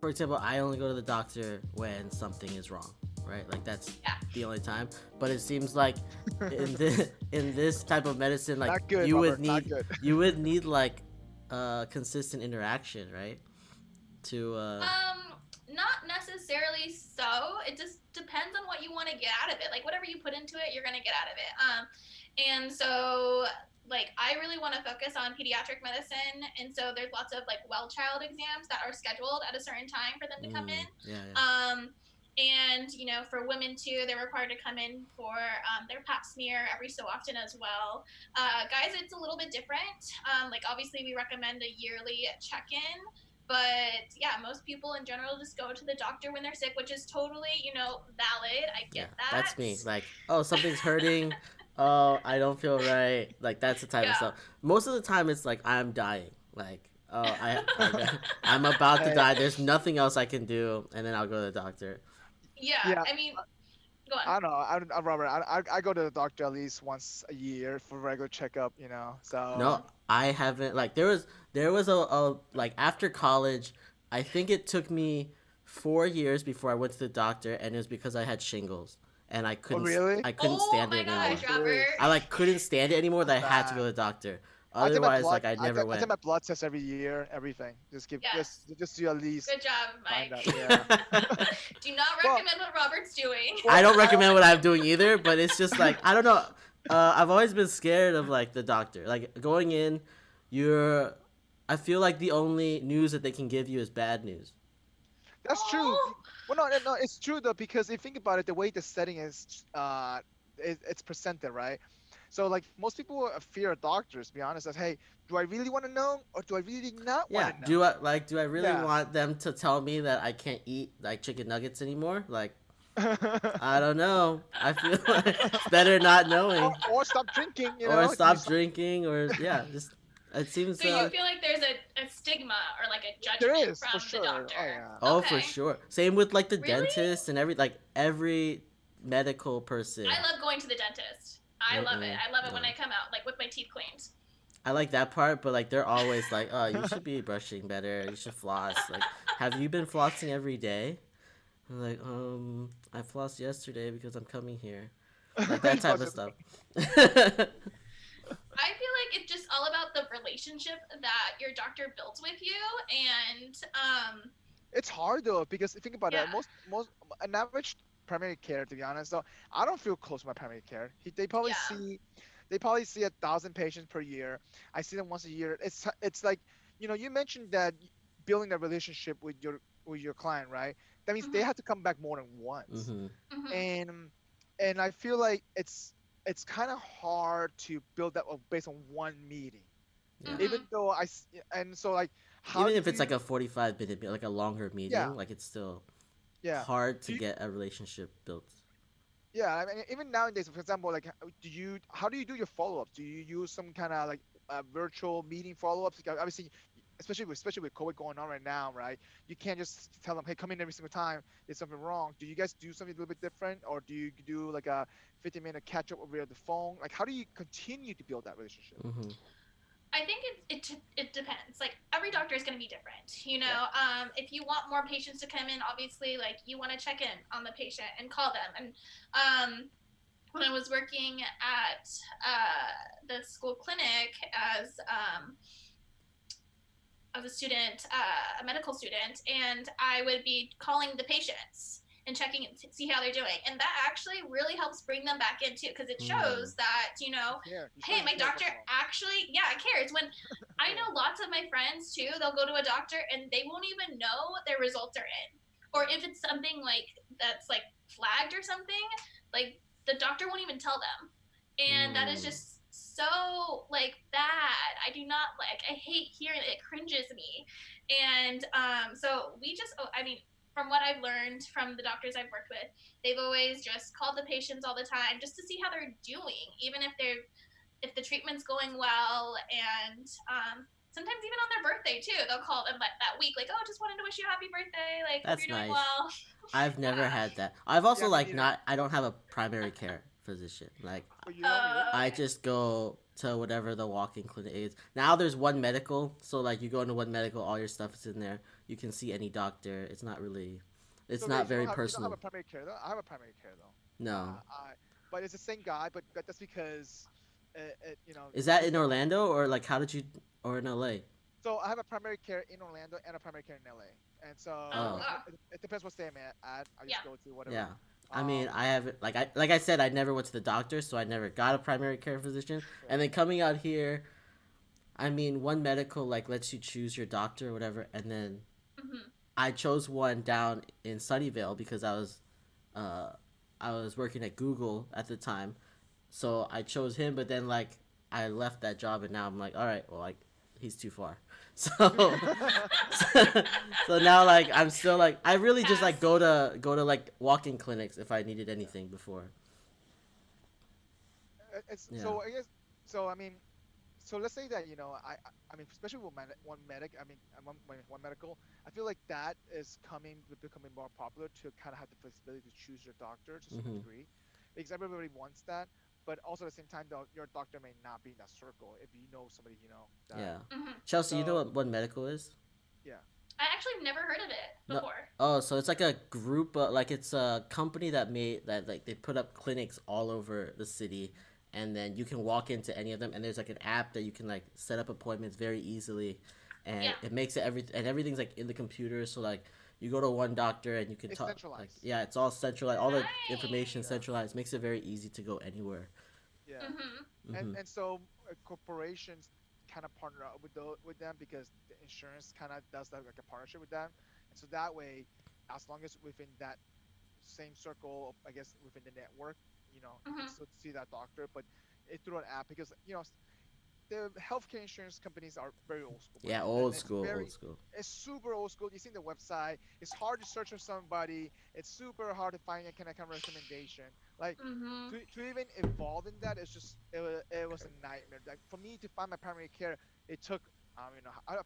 for example, I only go to the doctor when something is wrong, right? Like that's the only time. But it seems like in this type of medicine, like Not good, you would Robert. Not need good. like consistent interaction, right? To Not necessarily so. It just depends on what you want to get out of it. Like whatever you put into it, you're gonna get out of it. And so like I really want to focus on pediatric medicine, and so there's lots of like well child exams that are scheduled at a certain time for them to come in. yeah. And you know, for women too, they're required to come in for their pap smear every so often as well. Guys, it's a little bit different. Like obviously we recommend a yearly check-in, but yeah, most people in general just go to the doctor when they're sick, which is totally, you know, valid. I get that. That's me. Like, oh, something's hurting. Oh, I don't feel right. Like that's the type of stuff. Most of the time, it's like I'm dying. Like, oh, I'm about to die. There's nothing else I can do, and then I'll go to the doctor. Yeah. I mean, go on. I don't know. Robert, I go to the doctor at least once a year for regular checkup, you know. So No, I haven't. Like there was a like after college, I think it took me 4 years before I went to the doctor, and it was because I had shingles, and I couldn't really? I couldn't stand my it anymore. gosh, Robert. I like couldn't stand it anymore. That I had to go to the doctor. Otherwise, like I never I went. take my blood test every year, everything. Just just do at least. Good job, Mike. Out, yeah. Do not recommend what Robert's doing. I don't recommend what I'm doing either, but it's just like I don't know. I've always been scared of like the doctor. Like going in, I feel like the only news that they can give you is bad news. That's true. Well, no, it's true though, because if you think about it, the way the setting is, it's presented, right? So like most people fear doctors. To be honest, as hey, do I really want to know, or do I really not want to know? Do I really want them to tell me that I can't eat like chicken nuggets anymore? Like, I don't know. I feel like it's better not knowing. Or stop drinking. Or stop drinking, or just. It seems so. You feel like there's a stigma or like a judgment there is, from for sure. the doctor. Oh, yeah. Oh, for sure. Same with like the dentist and every medical person. I love going to the dentist. I love it. I love it when I come out like with my teeth cleaned. I like that part, but like they're always like, "Oh, you should be brushing better. You should floss." Like, have you been flossing every day? I'm like, I flossed yesterday because I'm coming here. Like that type of stuff. I feel like it's just all about the relationship that your doctor builds with you, and it's hard though, because think about it. Most an average primary care, to be honest, so I don't feel close to my primary care. They probably see 1,000 patients per year. I see them once a year. It's like, you know, you mentioned that building a relationship with your client, right? That means they have to come back more than once. And I feel like it's kind of hard to build that based on one meeting. Even though even if it's like a 45-minute, like a longer meeting, like it's still hard to get a relationship built. Yeah, I mean, even nowadays, for example, like, how do you do your follow-ups? Do you use some kind of like virtual meeting follow-ups? Like, obviously, especially with COVID going on right now, right? You can't just tell them, hey, come in every single time. There's something wrong. Do you guys do something a little bit different, or do you do like a 50-minute catch-up over the phone? Like, how do you continue to build that relationship? I think it depends. Like every doctor is going to be different. You know, if you want more patients to come in, obviously, like you want to check in on the patient and call them. And when I was working at the school clinic as a student, a medical student, and I would be calling the patients and checking to see how they're doing, and that actually really helps bring them back in too, because it shows that, you know, hey, my doctor actually cares. When I know lots of my friends too, they'll go to a doctor and they won't even know their results are in, or if it's something like that's like flagged or something, like the doctor won't even tell them, and that is just so like bad. I do not like. I hate hearing it. It cringes me, and so we just. I mean, from what I've learned from the doctors I've worked with, they've always just called the patients all the time just to see how they're doing, even if the treatment's going well, and sometimes even on their birthday too, they'll call them that week, like, oh, just wanted to wish you a happy birthday, like, hope you're doing well. I've never had that. I've also I don't have a primary care physician. Like But you don't. I just go to whatever the walk-in clinic is. Now there's One Medical, so like you go into One Medical, all your stuff is in there. You can see any doctor. It's not really, it's So not guys, very you don't have a personal. primary care though. I have a primary care though. No. But it's the same guy. But that's because, Is that it's in Orlando or like how did you or in LA? so I have a primary care in Orlando and a primary care in LA. And so Oh. it depends what state I'm at. I just go to whatever. Yeah. I mean, I haven't like I said, I never went to the doctor, so I never got a primary care physician. Sure. And then coming out here, I mean, One Medical like lets you choose your doctor or whatever, and then I chose one down in Sunnyvale because I was working at Google at the time, so I chose him. But then like I left that job, and now I'm like, all right, well, like he's too far. So, so now like I'm still like I really just like go to like walk-in clinics if I needed anything before. So I guess so. I mean, so let's say that I mean, especially with one medic. I mean, one medical. I feel like that is becoming more popular to kind of have the flexibility to choose your doctor to some degree, because everybody wants that. But also at the same time, though, your doctor may not be in that circle if you know somebody that. Yeah. Chelsey, you know what One Medical is? Yeah. I actually never heard of it before. Oh, so it's like a group, like it's a company that made that like they put up clinics all over the city, and then you can walk into any of them, and there's like an app that you can like set up appointments very easily, and it makes it everything's like in the computer, so like you go to one doctor and you can talk. Like, yeah, it's all centralized. All the information centralized makes it very easy to go anywhere. Yeah. And so corporations kind of partner up with them because the insurance kind of does that like a partnership with them, and so that way, as long as within that same circle, I guess within the network, you can still see that doctor, but it's through an app because the healthcare insurance companies are very old school. Yeah, old school. It's super old school. You see the website. It's hard to search for somebody. It's super hard to find a kind of recommendation. Like to even evolve in that, it was a nightmare. Like for me to find my primary care, it took I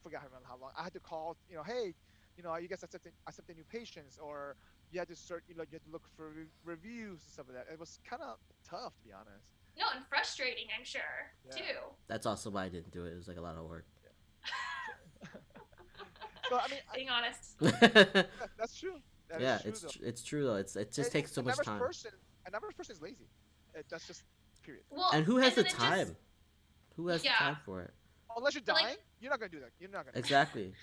forgot how long. I had to call hey, you guys accepting new patients, or you had to search you had to look for reviews and stuff like that. It was kind of tough, to be honest. No, and frustrating, I'm sure, too. That's also why I didn't do it. It was like a lot of work. Yeah. So I mean, being honest. That's true. It's true though. It just takes so much time. An average person is lazy. That's just period. Well, and who has the time? Who has the time for it? Unless you're dying, you're not gonna do that. You're not gonna. Exactly.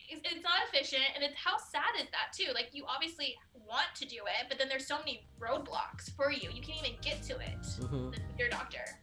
It's not efficient, and how sad is that too? Like you obviously want to do it, but then there's so many roadblocks for you. You can't even get to it with your doctor.